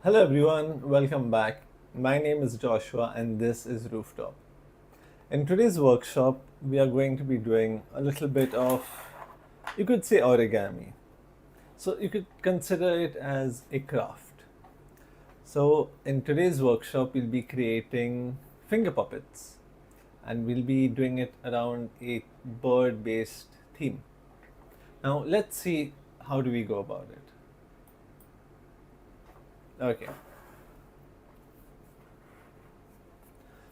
Hello everyone, welcome back. My name is Joshua and this is Rooftop. In today's workshop, we are going to be doing a little bit of, you could say, origami. So you could consider it as a craft. So in today's workshop, we'll be creating finger puppets and we'll be doing it around a bird based theme. Now let's see how do we go about it. Okay.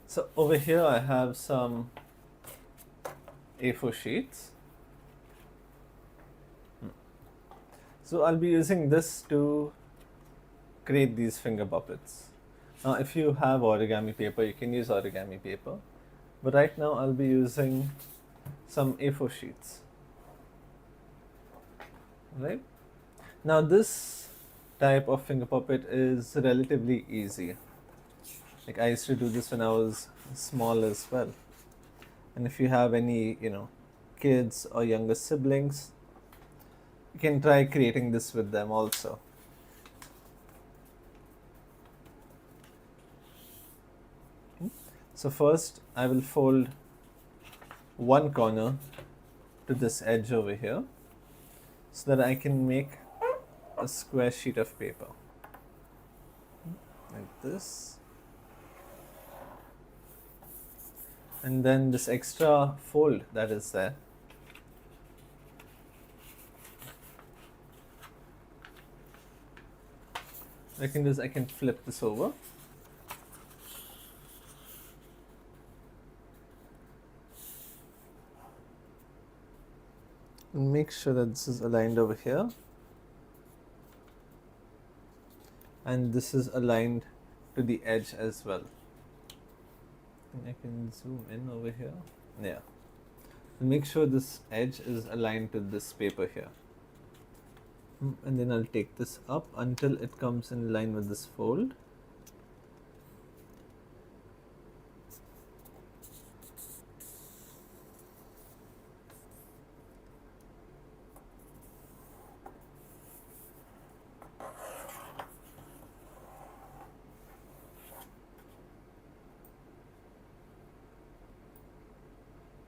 So over here I have some A4 sheets. So I'll be using this to create these finger puppets. Now if you have origami paper, you can use origami paper. But right now I'll be using some A4 sheets. Right? Now this type of finger puppet is relatively easy. Like I used to do this when I was small as well. And if you have any, kids or younger siblings, you can try creating this with them also. So first I will fold one corner to this edge over here so that I can make a square sheet of paper like this. And then this extra fold that is there, what I can do is I can flip this over. And make sure that this is aligned over here. And this is aligned to the edge as well. I can zoom in over here. Yeah. And make sure this edge is aligned to this paper here. And then I'll take this up until it comes in line with this fold.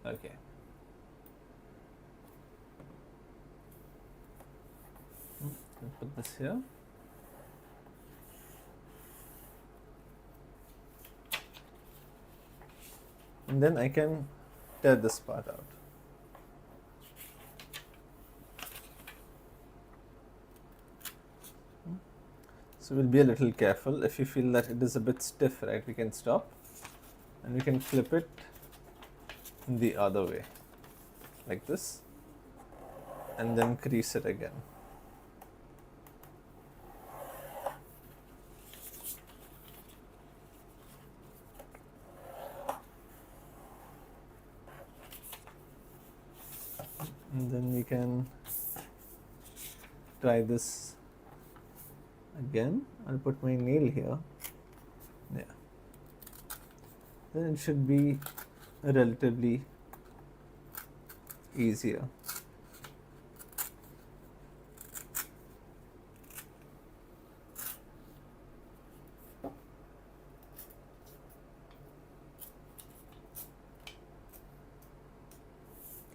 Okay. I'll put this here. And then I can tear this part out. So we'll be a little careful. If you feel that it is a bit stiff, right, we can stop. And we can flip it the other way, like this. And then crease it again. And then we can try this again. I'll put my nail here. Yeah. Then it should be relatively easier.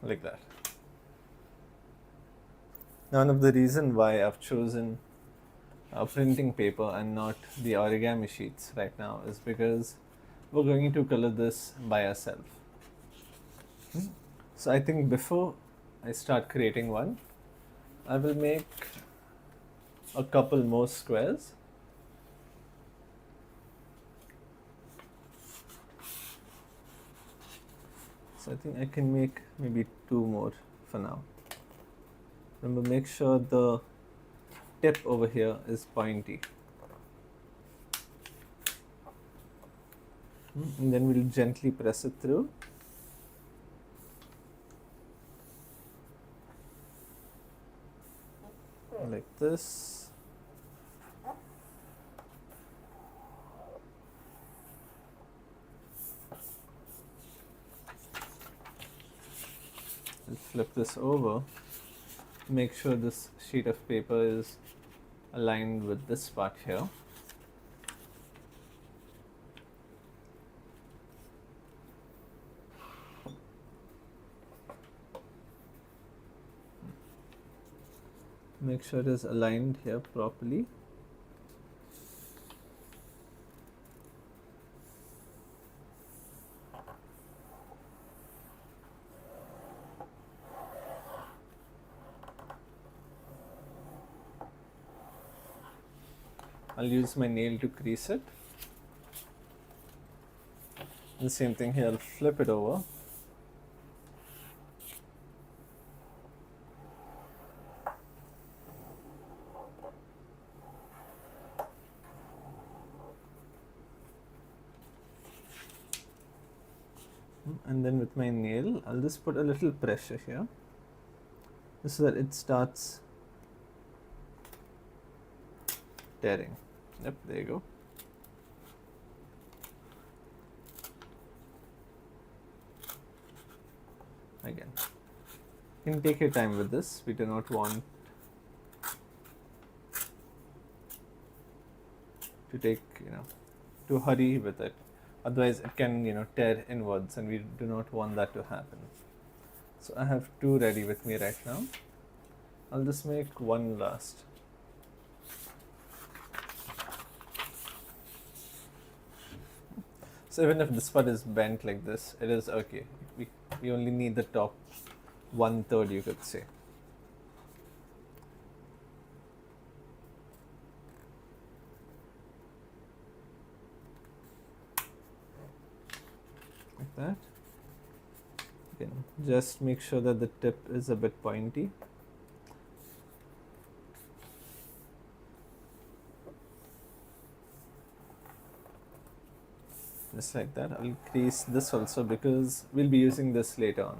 Like that. Now, one of the reason why I've chosen printing paper and not the origami sheets right now is because we're going to color this by ourselves. So I think before I start creating one, I will make a couple more squares. So I think I can make maybe two more for now. Remember, make sure the tip over here is pointy. And then we'll gently press it through. Like this. I'll flip this over. Make sure this sheet of paper is aligned with this part here. make sure it is aligned here properly. I'll use my nail to crease it. The same thing here, I'll flip it over. And then with my nail, I'll just put a little pressure here, so that it starts tearing. Yep, there you go. Again, you can take your time with this. We do not want to take, to hurry with it. Otherwise it can, tear inwards, and we do not want that to happen. So I have two ready with me right now. I'll just make one last. So even if this part is bent like this, it is okay. We only need the top 1/3, you could say. Like that. Again, just make sure that the tip is a bit pointy. Just like that. I'll crease this also because we'll be using this later on,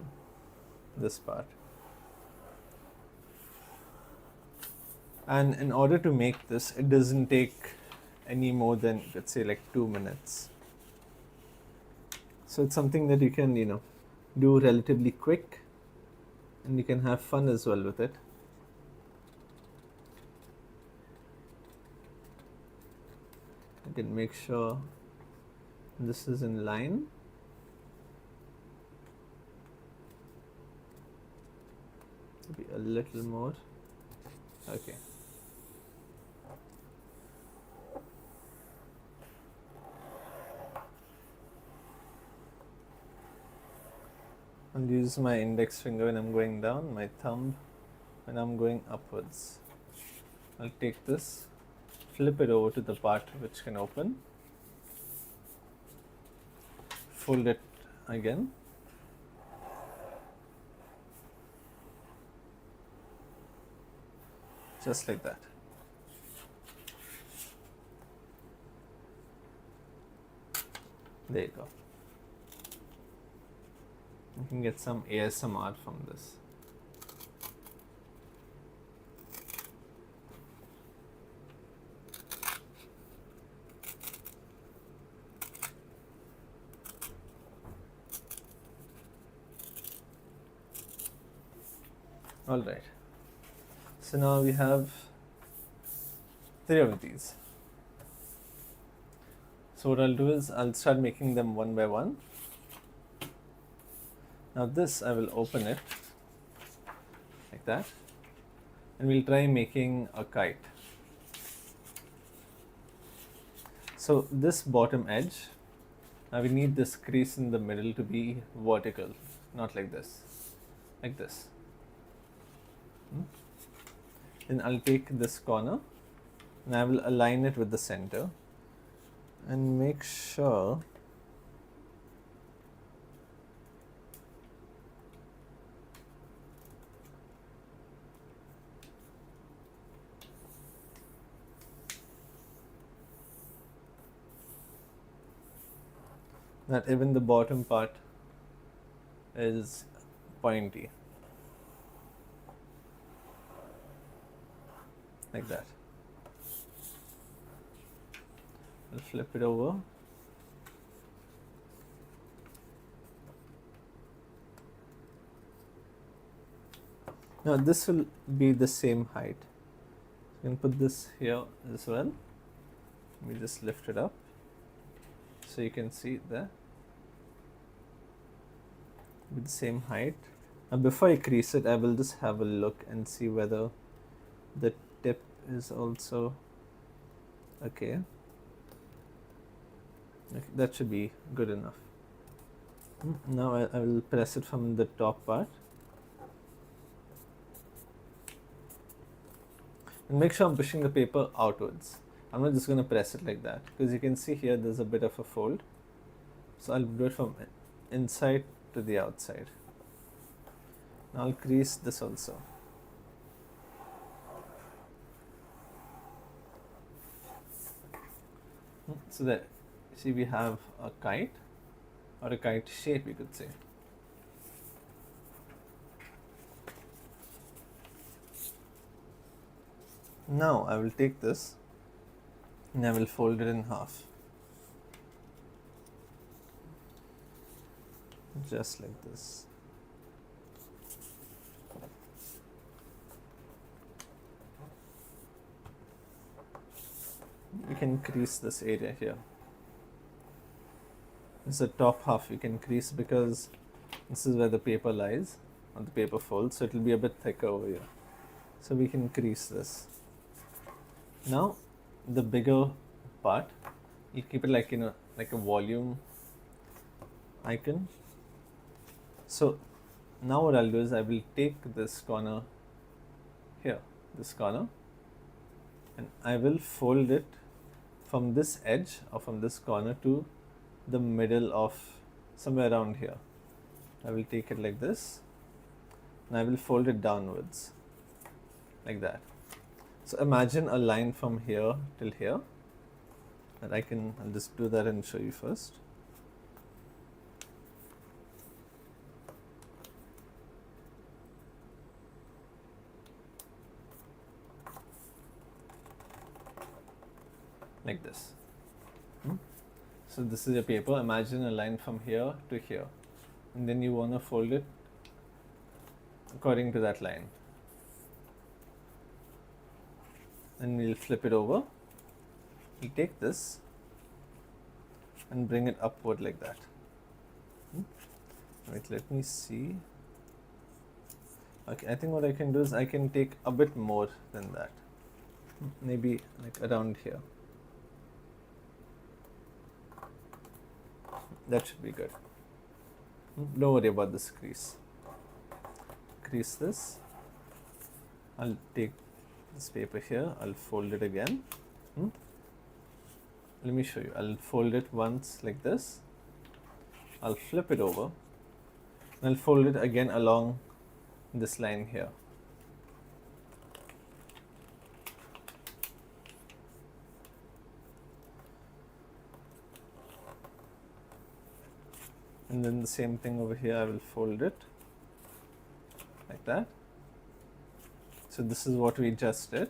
this part. And in order to make this, it doesn't take any more than, let's say, like 2 minutes. So it's something that you can, do relatively quick, and you can have fun as well with it. You can make sure this is in line. Maybe a little more. Okay. I'll use my index finger when I'm going down, my thumb when I'm going upwards. I'll take this, flip it over to the part which can open, fold it again, just like that. There you go. You can get some ASMR from this. All right. So now we have 3 of these. So what I'll do is I'll start making them one by one. Now this I will open it like that, and we'll try making a kite. So this bottom edge, now we need this crease in the middle to be vertical, not like this, like this. Then I'll take this corner and I will align it with the center and make sure that even the bottom part is pointy, like that. I'll flip it over. Now this will be the same height. You can put this here as well. Let me just lift it up so you can see there. With the same height. Now before I crease it, I will just have a look and see whether The tip is also okay. Okay, that should be good enough. Now I will press it from the top part. And make sure I'm pushing the paper outwards. I'm not just going to press it like that, because you can see here there's a bit of a fold. So I'll do it from inside to the outside. Now I'll crease this also. So there, see, we have a kite, or a kite shape, you could say. Now I will take this and I will fold it in half. Just like this. You can crease this area here. This is the top half you can crease, because this is where the paper lies, or the paper folds, so it will be a bit thicker over here. So we can crease this. Now the bigger part, you keep it like like a volume icon. So now what I'll do is I will take this corner here, this corner, and I will fold it from this edge or from this corner to the middle of somewhere around here. I will take it like this and I will fold it downwards like that. So imagine a line from here till here, and I'll just do that and show you first. Like this. So this is your paper. Imagine a line from here to here, and then you want to fold it according to that line. And we'll flip it over. We'll take this and bring it upward like that. Right, let me see. Okay, I think what I can do is I can take a bit more than that. Maybe like around here. That should be good. Don't worry about this crease. Crease this. I'll take this paper here, I'll fold it again. Let me show you. I'll fold it once like this. I'll flip it over and I'll fold it again along this line here. And then the same thing over here, I will fold it like that. So this is what we just did.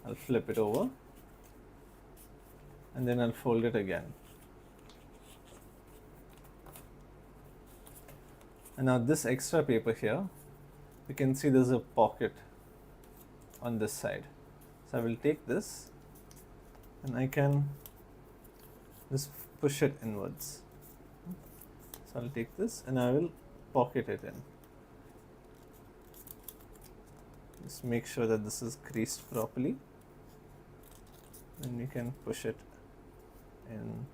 I'll flip it over and then I'll fold it again. And now this extra paper here, you can see there's a pocket on this side. So I will take this and I can just push it inwards. So I'll take this and I will pocket it in. Just make sure that this is creased properly. Then you can push it in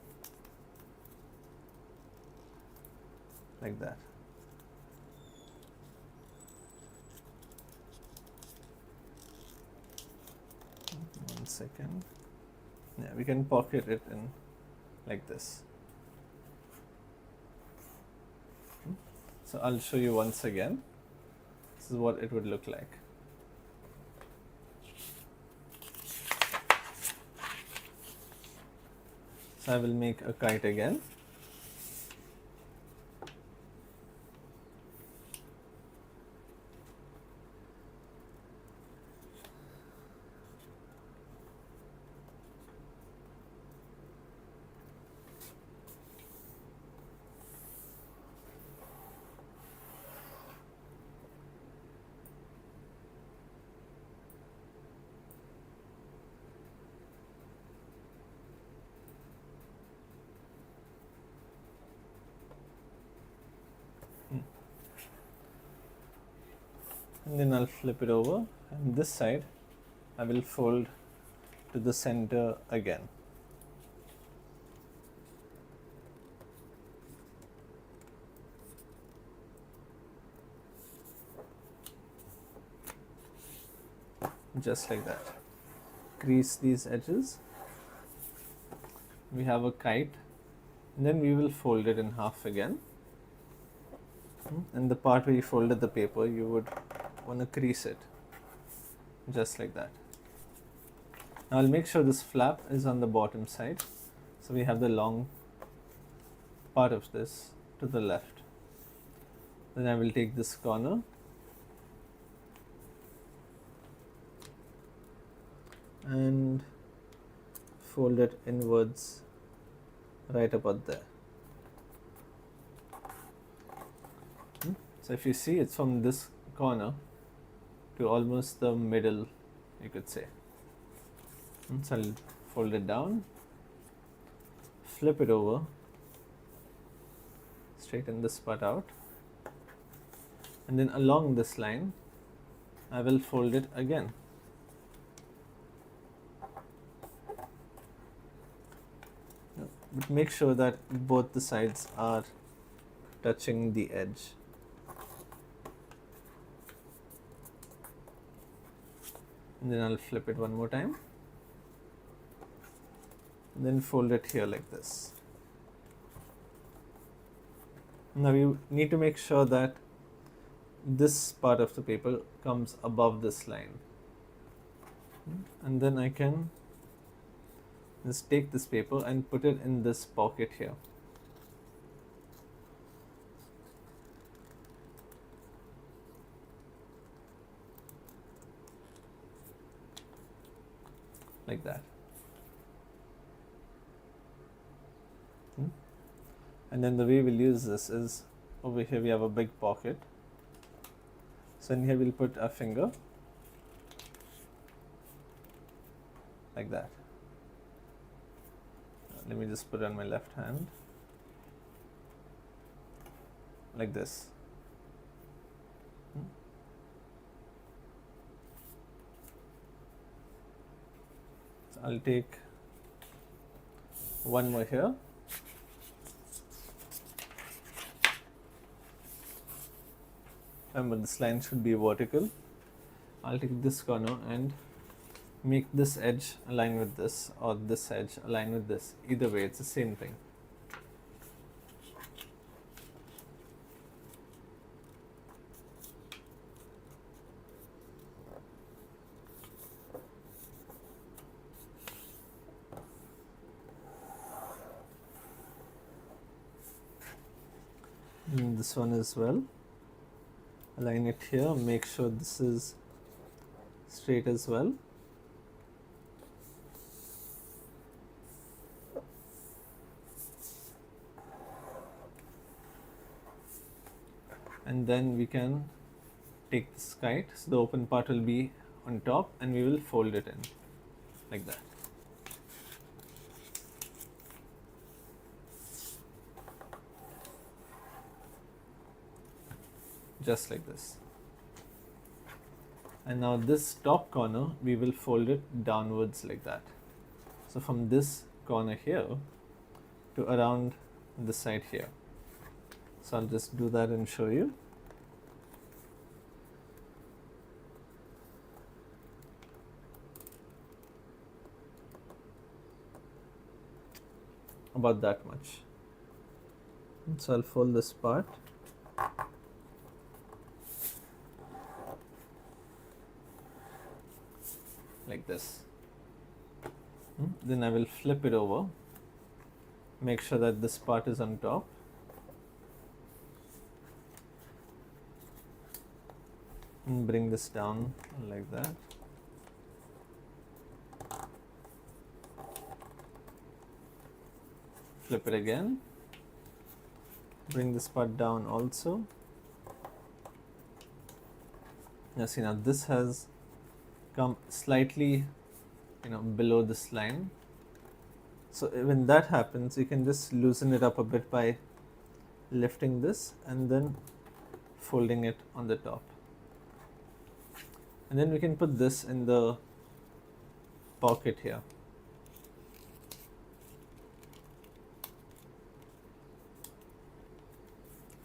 like that. One second. Yeah, we can pocket it in like this. So I'll show you once again. This is what it would look like. So I will make a kite again. And then I'll flip it over, and this side I will fold to the center again. Just like that. Crease these edges. We have a kite, and then we will fold it in half again. And the part where you folded the paper, you would want to crease it, just like that. Now I'll make sure this flap is on the bottom side, so we have the long part of this to the left. Then I will take this corner and fold it inwards right about there. So if you see, it's from this corner to almost the middle, you could say. So I'll fold it down, flip it over, straighten this part out, and then along this line I will fold it again. But make sure that both the sides are touching the edge. And then I'll flip it one more time, and then fold it here like this. Now you need to make sure that this part of the paper comes above this line, and then I can just take this paper and put it in this pocket here. Like that. And then the way we'll use this is, over here we have a big pocket. So in here we'll put a finger, like that. Let me just put it on my left hand, like this. So I'll take one more here. Remember, this line should be vertical. I'll take this corner and make this edge align with this, or this edge align with this. Either way, it's the same thing. And this one as well. Align it here, make sure this is straight as well. And then we can take this kite, so the open part will be on top, and we will fold it in like that. Just like this. And now this top corner, we will fold it downwards like that. So from this corner here to around this side here. So I'll just do that and show you. About that much. So I'll fold this part. Like this. Then I will flip it over. Make sure that this part is on top. And bring this down like that. Flip it again. Bring this part down also. Now see, now this has come slightly, below this line. So when that happens, you can just loosen it up a bit by lifting this and then folding it on the top. And then we can put this in the pocket here.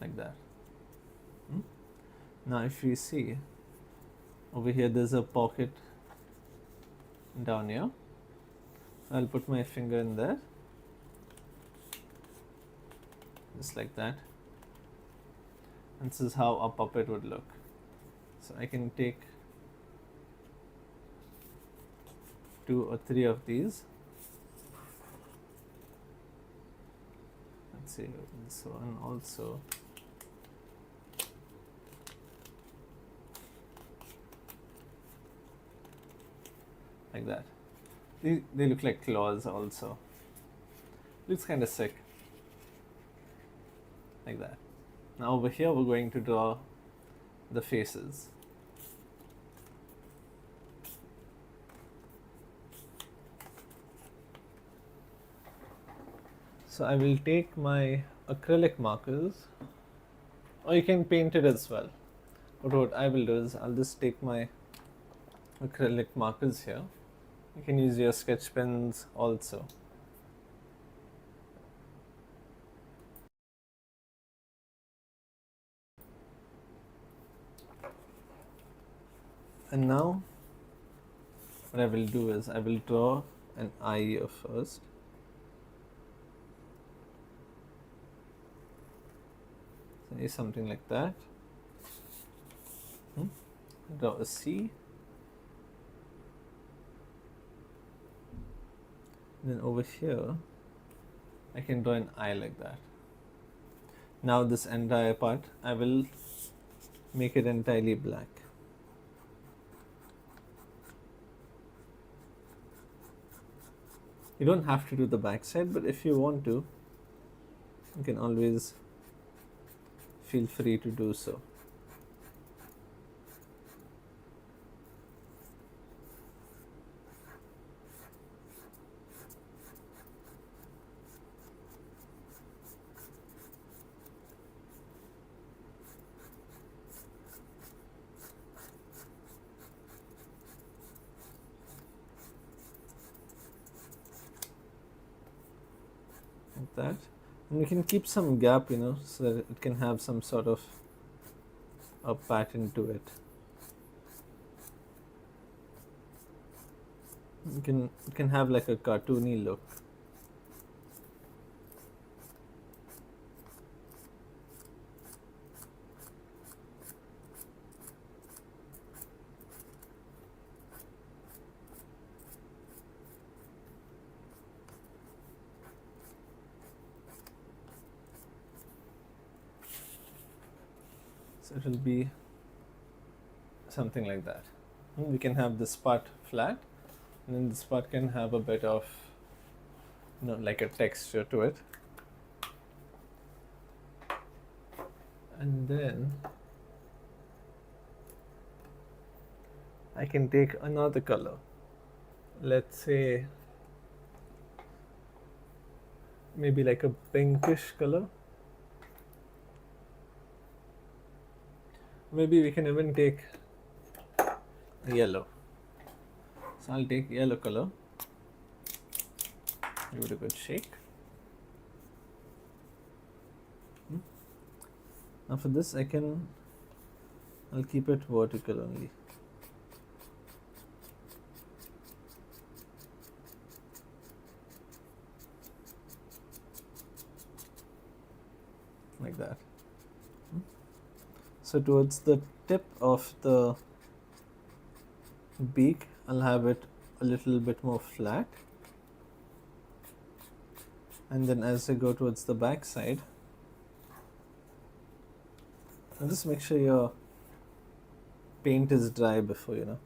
Like that. Now if we see over here, there's a pocket down here. I'll put my finger in there, just like that. And this is how a puppet would look. So I can take 2 or 3 of these. Let's see, this one also. Like that. They look like claws also. Looks kind of sick. Like that. Now over here we're going to draw the faces. So I will take my acrylic markers, or you can paint it as well. But what I will do is I'll just take my acrylic markers here. You can use your sketch pens also. And now what I will do is I will draw an eye here first. Say something like that. Draw a C. Then over here, I can draw an eye like that. Now this entire part, I will make it entirely black. You don't have to do the back side, but if you want to, you can always feel free to do so. Like that. And you can keep some gap, so that it can have some sort of a pattern to it. It can have like a cartoony look. So it will be something like that. We can have this part flat, and then this part can have a bit of, like a texture to it. And then I can take another color. Let's say maybe like a pinkish color. Maybe we can even take yellow. So I'll take yellow color, give it a good shake. Now for this I'll keep it vertical only. Like that. So towards the tip of the beak, I'll have it a little bit more flat. And then as I go towards the back side, and just make sure your paint is dry before,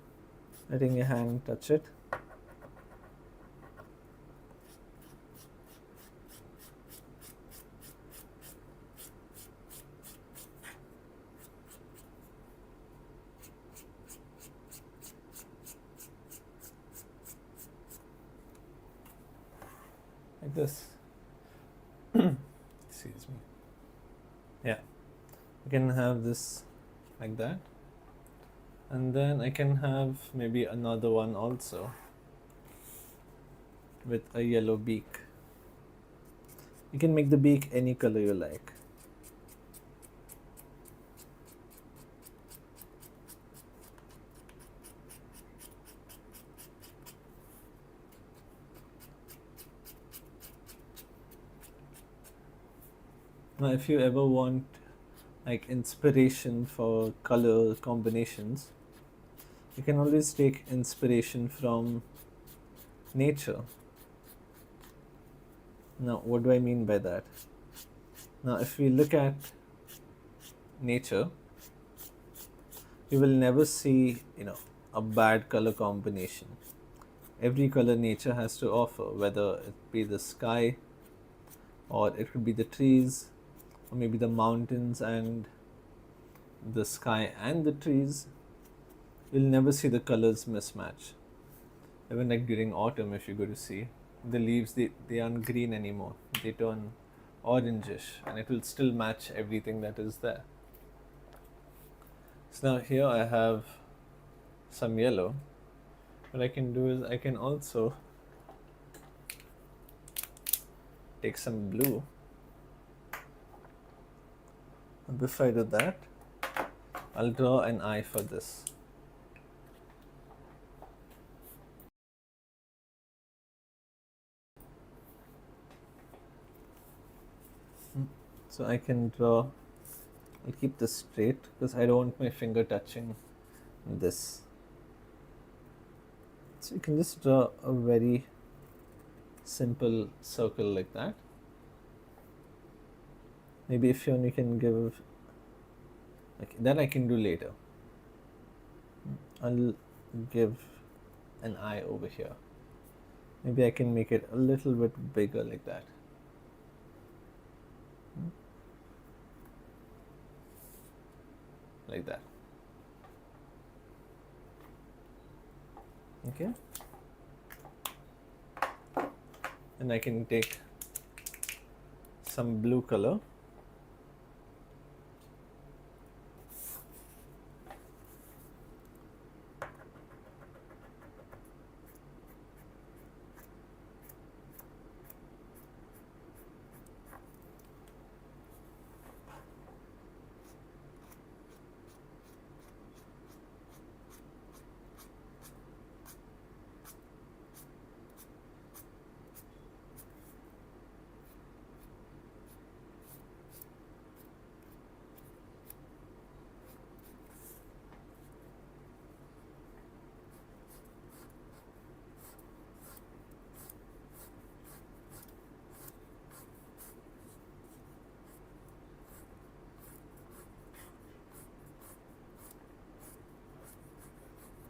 letting your hand touch it. Like this. Excuse me. Yeah, I can have this like that, and then I can have maybe another one also. with a yellow beak. You can make the beak any color you like. Now, if you ever want like inspiration for color combinations, you can always take inspiration from nature. Now, what do I mean by that? Now, if we look at nature, you will never see, a bad color combination. Every color nature has to offer, whether it be the sky, or it could be the trees, or maybe the mountains and the sky and the trees. You'll never see the colors mismatch. Even like during autumn, if you go to see, the leaves, they aren't green anymore. They turn orangish, and it will still match everything that is there. So now here I have some yellow. What I can do is I can also take some blue. And before I do that, I'll draw an eye for this. So I can draw, I'll keep this straight because I don't want my finger touching this. So you can just draw a very simple circle like that. Maybe if you want, you can give, like that I can do later. I'll give an eye over here. Maybe I can make it a little bit bigger like that. Like that. Okay. And I can take some blue color.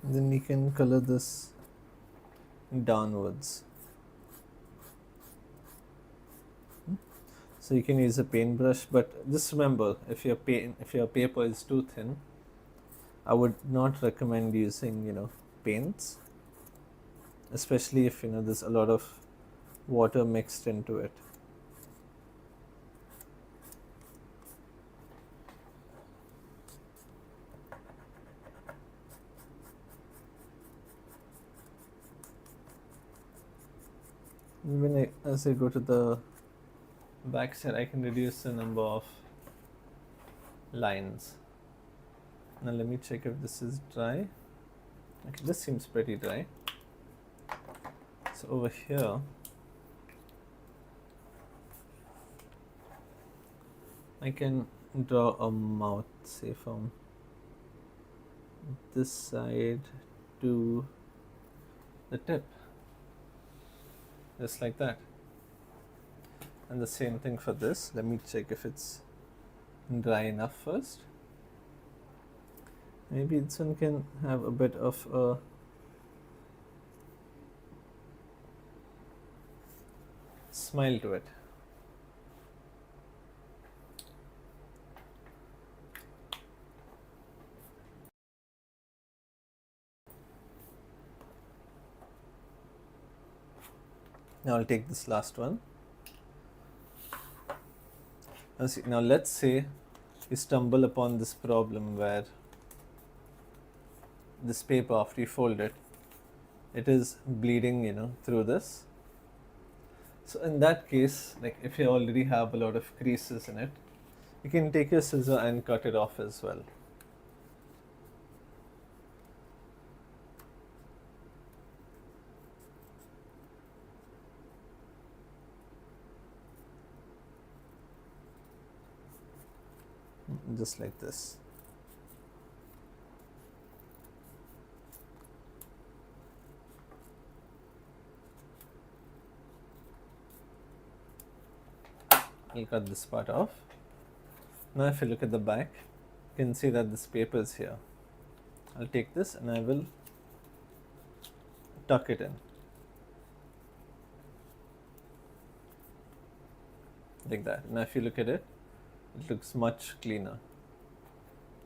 Then you can color this downwards. So you can use a paintbrush, but just remember, if your paper is too thin, I would not recommend using paints, especially if there's a lot of water mixed into it. Even as I go to the back side, I can reduce the number of lines. Now let me check if this is dry. Okay, this seems pretty dry. So over here, I can draw a mouth, say from this side to the tip, just like that. And the same thing for this. Let me check if it's dry enough first. Maybe this one can have a bit of a smile to it. Now I'll take this last one. Now let's say you stumble upon this problem where this paper, after you fold it, it is bleeding through this. So in that case, like if you already have a lot of creases in it, you can take your scissor and cut it off as well. Just like this. I'll cut this part off. Now if you look at the back, you can see that this paper is here. I'll take this and I will tuck it in. Like that. Now if you look at it, it looks much cleaner.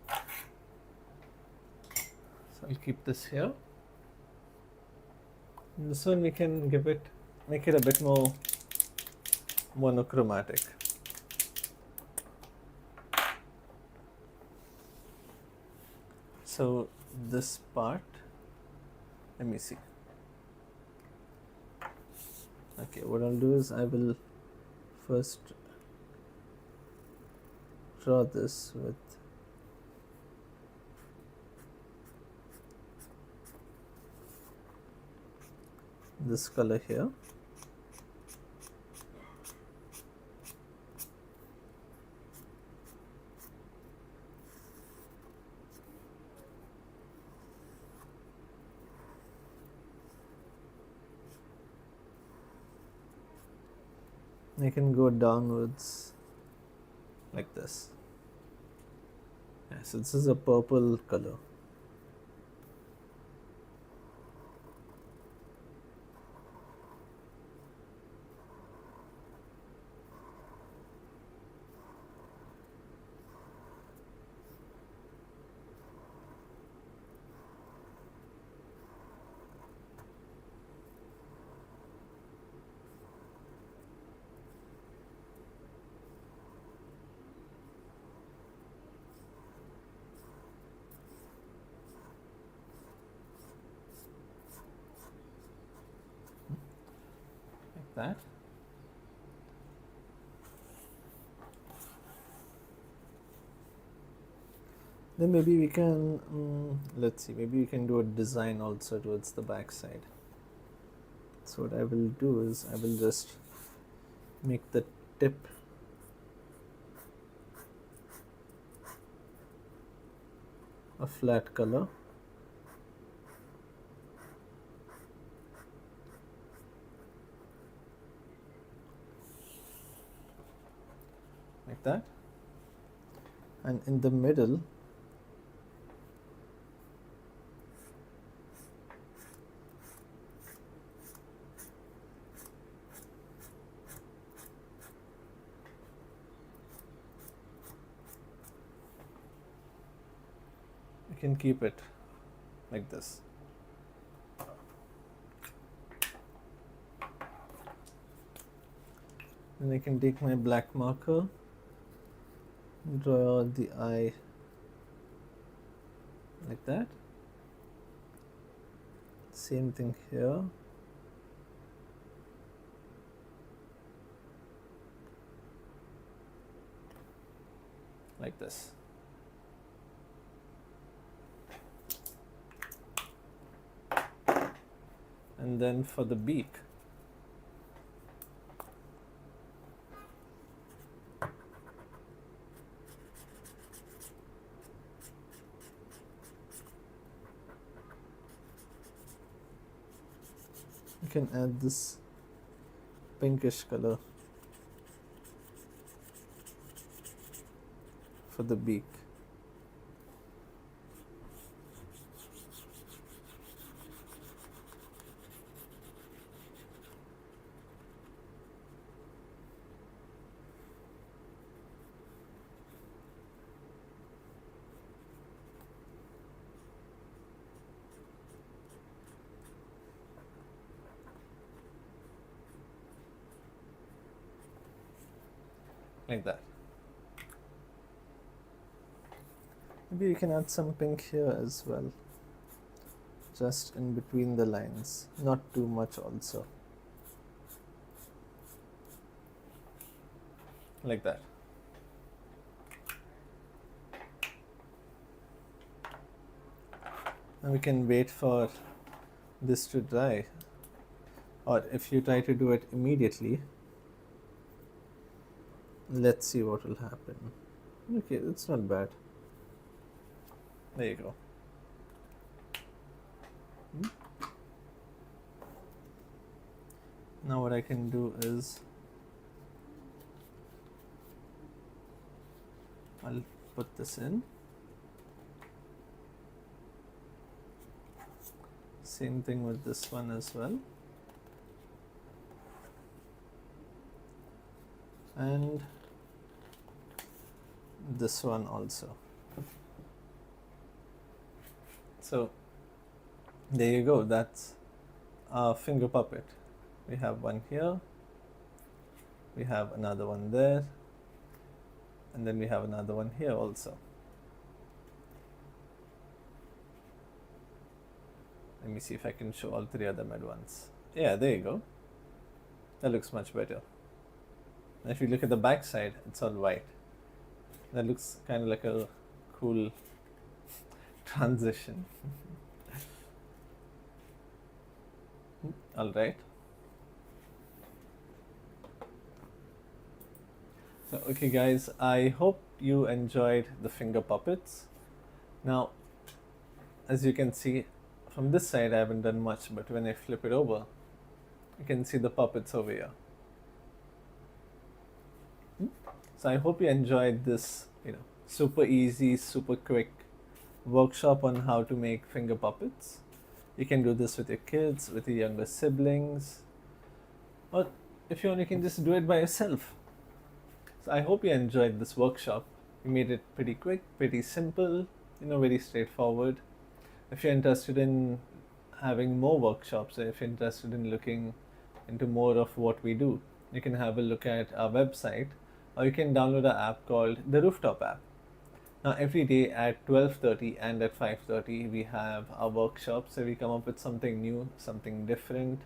So I'll keep this here. And this one we can make it a bit more monochromatic. So this part, let me see. Okay, what I'll do is I will first draw this with this color here. I can go downwards like this. Yeah, so this is a purple color. That. Then maybe we can, let's see, maybe we can do a design also towards the back side. So what I will do is I will just make the tip a flat color. Like that. And in the middle, you can keep it like this. Then I can take my black marker, draw the eye like that. Same thing here. Like this. And then for the beak, you can add this pinkish color for the beak. Like that. Maybe you can add some pink here as well, just in between the lines, not too much also. like that. And we can wait for this to dry, or if you try to do it immediately, let's see what will happen. Okay, it's not bad. There you go. Now what I can do is I'll put this in. Same thing with this one as well. And this one also. So there you go, that's our finger puppet. We have one here, we have another one there, and then we have another one here also. Let me see if I can show all three of them at once. Yeah, there you go. That looks much better. And if you look at the back side, it's all white. That looks kind of like a cool transition. All right. So, okay guys, I hope you enjoyed the finger puppets. Now, as you can see, from this side I haven't done much, but when I flip it over, you can see the puppets over here. So I hope you enjoyed this, super easy, super quick workshop on how to make finger puppets. You can do this with your kids, with your younger siblings, or if you want, you can just do it by yourself. So I hope you enjoyed this workshop. We made it pretty quick, pretty simple, very straightforward. If you're interested in having more workshops, or if you're interested in looking into more of what we do, you can have a look at our website, or you can download an app called the Rooftop app. Now every day at 12:30 and at 5:30 we have our workshops, so we come up with something new, something different.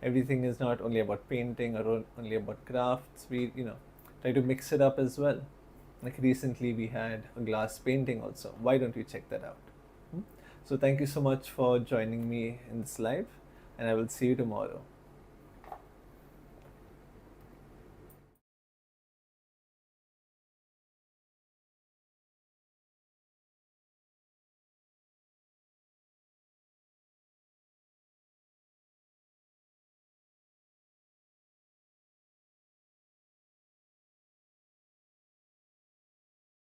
Everything is not only about painting or only about crafts. We try to mix it up as well. Like recently we had a glass painting also. Why don't you check that out? So thank you so much for joining me in this live, and I will see you tomorrow.